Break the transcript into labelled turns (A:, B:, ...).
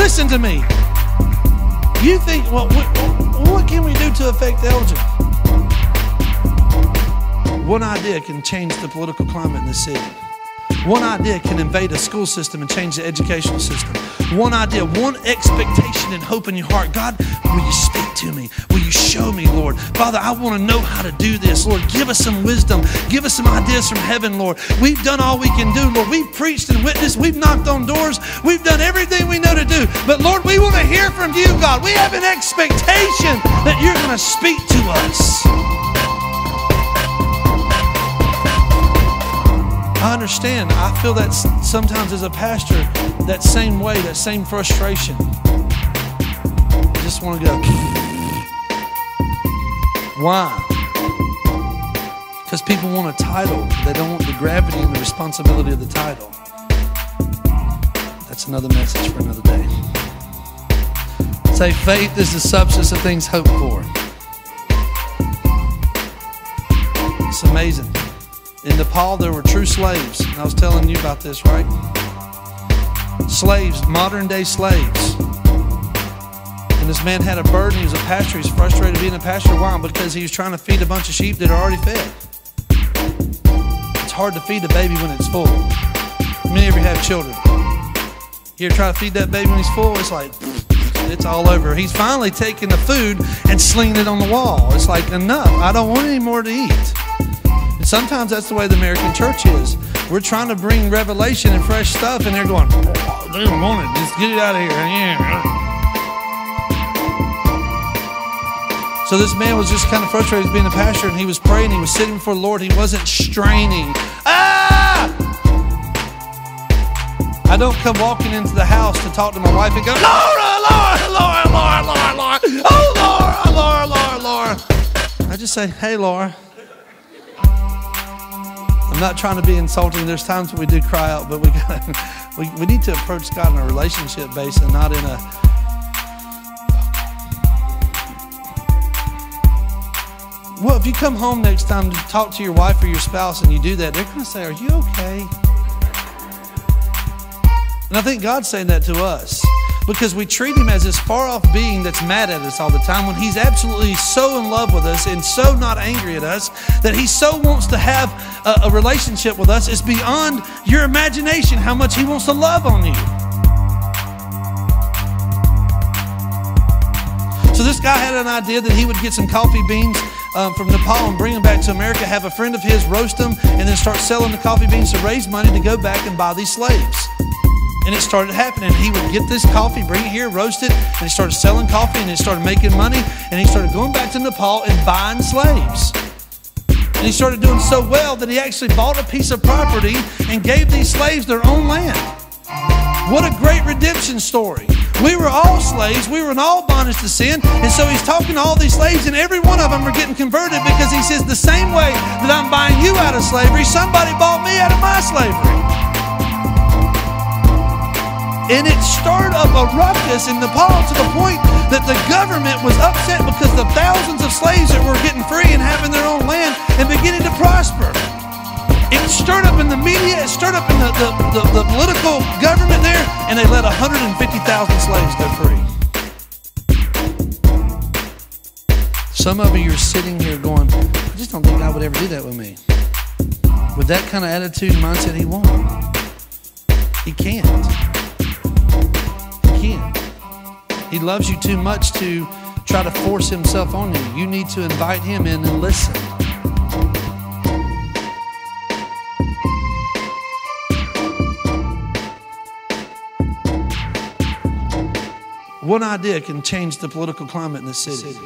A: listen to me. You think, well, what can we do to affect Elgin? One idea can change the political climate in the city. One idea can invade a school system and change the educational system. One idea, one expectation and hope in your heart. God, will you speak to me? Will you show me, Lord? Father, I want to know how to do this. Lord, give us some wisdom. Give us some ideas from heaven, Lord. We've done all we can do, Lord. We've preached and witnessed. We've knocked on doors. We've done everything we know to do. But Lord, we want to hear from you, God. We have an expectation that you're going to speak to us. I understand. I feel that sometimes as a pastor, that same way, that same frustration. I just want to go. Why? Because people want a title. They don't want the gravity and the responsibility of the title. That's another message for another day. Say, faith is the substance of things hoped for. It's amazing. In Nepal, there were true slaves. And I was telling you about this, right? Slaves, modern day slaves. And this man had a burden. He was a pastor. He's frustrated being a pastor. Why? Because he was trying to feed a bunch of sheep that are already fed. It's hard to feed a baby when it's full. Many of you have children. You ever try to feed that baby when he's full? It's like, it's all over. He's finally taking the food and slinging it on the wall. It's like, enough. I don't want any more to eat. And sometimes that's the way the American church is. We're trying to bring revelation and fresh stuff, and they're going, oh, they don't want it. Just get it out of here. Yeah. So this man was just kind of frustrated being a pastor, and he was praying. He was sitting before the Lord. He wasn't straining. Ah! I don't come walking into the house to talk to my wife and go, Laura, Laura, Laura, Laura, Laura, Laura. Oh, Laura, Laura, Laura, Laura. I just say, hey, Laura. I'm not trying to be insulting. There's times when we do cry out, but we need to approach God in a relationship basis and not in a... Well, if you come home next time to talk to your wife or your spouse and you do that, they're going to say, are you okay? And I think God's saying that to us because we treat him as this far-off being that's mad at us all the time when he's absolutely so in love with us and so not angry at us that he so wants to have a relationship with us. It's beyond your imagination how much he wants to love on you. So this guy had an idea that he would get some coffee beans from Nepal and bring them back to America, have a friend of his roast them, and then start selling the coffee beans to raise money to go back and buy these slaves. And it started happening. He would get this coffee, bring it here, roast it, and he started selling coffee, and he started making money, and he started going back to Nepal and buying slaves. And he started doing so well that he actually bought a piece of property and gave these slaves their own land. What a great redemption story. We were all slaves. We were in all bondage to sin. And so he's talking to all these slaves, and every one of them are getting converted because he says, the same way that I'm buying you out of slavery, somebody bought me out of my slavery. And it stirred up a ruckus in Nepal to the point that the government was upset because the thousands of slaves that were getting free and having their own land and beginning to prosper. It stirred up in the media, it stirred up in the political government there, and they let 150,000 slaves go free. Some of you are sitting here going, I just don't think God would ever do that with me. With that kind of attitude and mindset, he won't. He can't. He can't. He loves you too much to try to force himself on you. You need to invite him in and listen. One idea can change the political climate in the city.